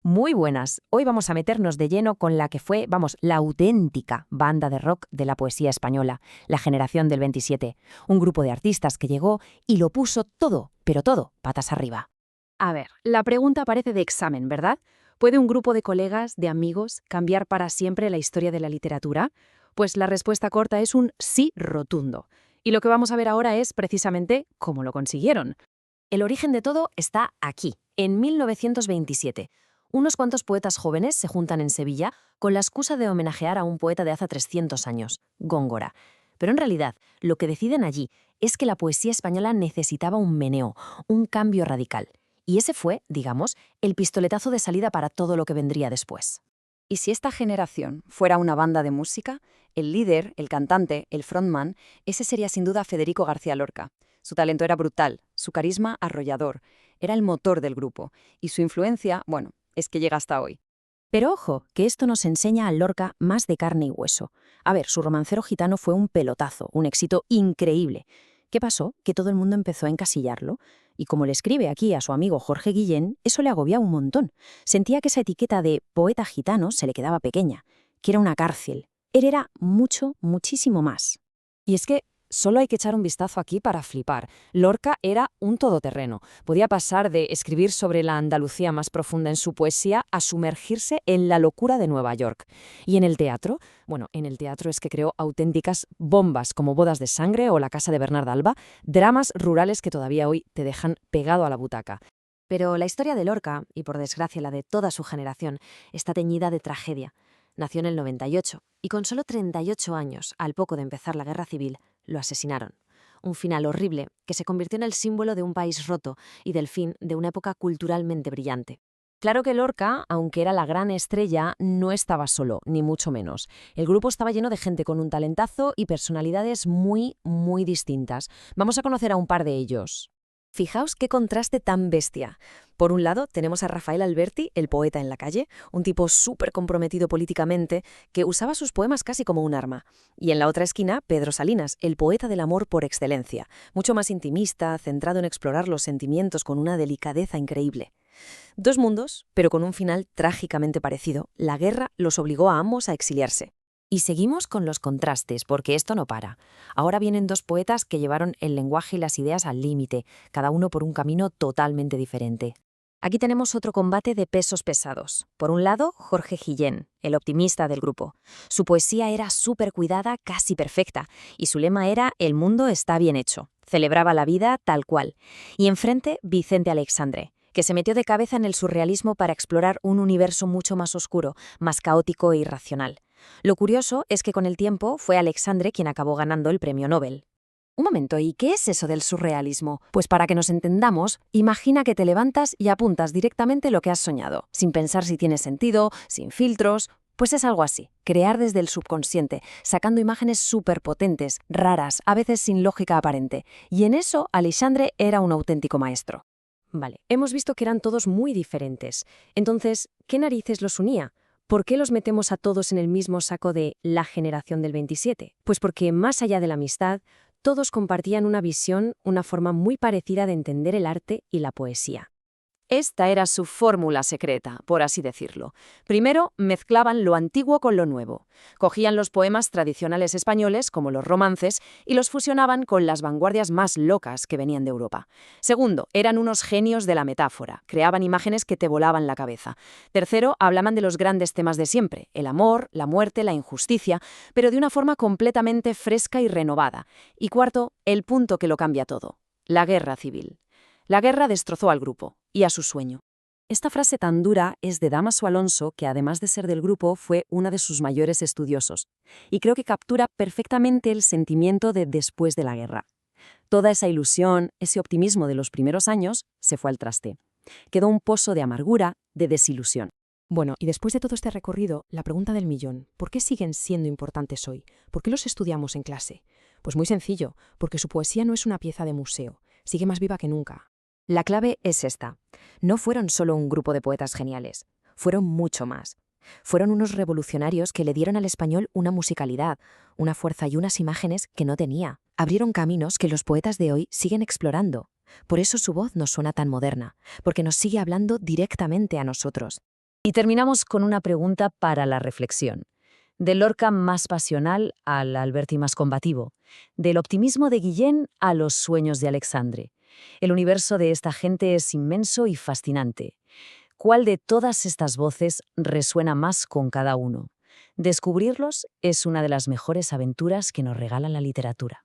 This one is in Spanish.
Muy buenas. Hoy vamos a meternos de lleno con la que fue, la auténtica banda de rock de la poesía española, la Generación del 27, un grupo de artistas que llegó y lo puso todo, pero todo, patas arriba. A ver, la pregunta parece de examen, ¿verdad? ¿Puede un grupo de colegas, de amigos, cambiar para siempre la historia de la literatura? Pues la respuesta corta es un sí rotundo. Y lo que vamos a ver ahora es precisamente cómo lo consiguieron. El origen de todo está aquí, en 1927. Unos cuantos poetas jóvenes se juntan en Sevilla con la excusa de homenajear a un poeta de hace 300 años, Góngora. Pero en realidad, lo que deciden allí es que la poesía española necesitaba un meneo, un cambio radical. Y ese fue, digamos, el pistoletazo de salida para todo lo que vendría después. Y si esta generación fuera una banda de música, el líder, el cantante, el frontman, ese sería sin duda Federico García Lorca. Su talento era brutal, su carisma arrollador, era el motor del grupo, y su influencia, bueno, es que llega hasta hoy. Pero ojo, que esto nos enseña a Lorca más de carne y hueso. A ver, su romancero gitano fue un pelotazo, un éxito increíble. ¿Qué pasó? Que todo el mundo empezó a encasillarlo. Y como le escribe aquí a su amigo Jorge Guillén, eso le agobiaba un montón. Sentía que esa etiqueta de poeta gitano se le quedaba pequeña, que era una cárcel. Él era mucho, muchísimo más. Y es que solo hay que echar un vistazo aquí para flipar. Lorca era un todoterreno. Podía pasar de escribir sobre la Andalucía más profunda en su poesía a sumergirse en la locura de Nueva York. Y en el teatro, en el teatro es que creó auténticas bombas como Bodas de Sangre o La Casa de Bernarda Alba, dramas rurales que todavía hoy te dejan pegado a la butaca. Pero la historia de Lorca, y por desgracia la de toda su generación, está teñida de tragedia. Nació en el 98 y con solo 38 años, al poco de empezar la Guerra Civil, lo asesinaron. Un final horrible que se convirtió en el símbolo de un país roto y del fin de una época culturalmente brillante. Claro que Lorca, aunque era la gran estrella, no estaba solo, ni mucho menos. El grupo estaba lleno de gente con un talentazo y personalidades muy, muy distintas. Vamos a conocer a un par de ellos. Fijaos qué contraste tan bestia. Por un lado, tenemos a Rafael Alberti, el poeta en la calle, un tipo súper comprometido políticamente, que usaba sus poemas casi como un arma. Y en la otra esquina, Pedro Salinas, el poeta del amor por excelencia, mucho más intimista, centrado en explorar los sentimientos con una delicadeza increíble. Dos mundos, pero con un final trágicamente parecido. La guerra los obligó a ambos a exiliarse. Y seguimos con los contrastes, porque esto no para. Ahora vienen dos poetas que llevaron el lenguaje y las ideas al límite, cada uno por un camino totalmente diferente. Aquí tenemos otro combate de pesos pesados. Por un lado, Jorge Guillén, el optimista del grupo. Su poesía era súper cuidada, casi perfecta, y su lema era «El mundo está bien hecho». Celebraba la vida tal cual. Y enfrente, Vicente Aleixandre, que se metió de cabeza en el surrealismo para explorar un universo mucho más oscuro, más caótico e irracional. Lo curioso es que con el tiempo fue Aleixandre quien acabó ganando el premio Nobel. Un momento, ¿y qué es eso del surrealismo? Pues para que nos entendamos, imagina que te levantas y apuntas directamente lo que has soñado, sin pensar si tiene sentido, sin filtros. Pues es algo así, crear desde el subconsciente, sacando imágenes superpotentes, raras, a veces sin lógica aparente. Y en eso Aleixandre era un auténtico maestro. Vale, hemos visto que eran todos muy diferentes. Entonces, ¿qué narices los unía? ¿Por qué los metemos a todos en el mismo saco de la generación del 27? Pues porque, más allá de la amistad, todos compartían una visión, una forma muy parecida de entender el arte y la poesía. Esta era su fórmula secreta, por así decirlo. Primero, mezclaban lo antiguo con lo nuevo. Cogían los poemas tradicionales españoles, como los romances, y los fusionaban con las vanguardias más locas que venían de Europa. Segundo, eran unos genios de la metáfora. Creaban imágenes que te volaban la cabeza. Tercero, hablaban de los grandes temas de siempre, el amor, la muerte, la injusticia, pero de una forma completamente fresca y renovada. Y cuarto, el punto que lo cambia todo, la guerra civil. La guerra destrozó al grupo y a su sueño. Esta frase tan dura es de Dámaso Alonso, que además de ser del grupo, fue una de sus mayores estudiosos. Y creo que captura perfectamente el sentimiento de después de la guerra. Toda esa ilusión, ese optimismo de los primeros años, se fue al traste. Quedó un pozo de amargura, de desilusión. Bueno, y después de todo este recorrido, la pregunta del millón, ¿por qué siguen siendo importantes hoy? ¿Por qué los estudiamos en clase? Pues muy sencillo, porque su poesía no es una pieza de museo, sigue más viva que nunca. La clave es esta. No fueron solo un grupo de poetas geniales, fueron mucho más. Fueron unos revolucionarios que le dieron al español una musicalidad, una fuerza y unas imágenes que no tenía. Abrieron caminos que los poetas de hoy siguen explorando. Por eso su voz nos suena tan moderna, porque nos sigue hablando directamente a nosotros. Y terminamos con una pregunta para la reflexión. Del Lorca más pasional al Alberti más combativo. Del optimismo de Guillén a los sueños de Alexandre. El universo de esta gente es inmenso y fascinante. ¿Cuál de todas estas voces resuena más con cada uno? Descubrirlos es una de las mejores aventuras que nos regala la literatura.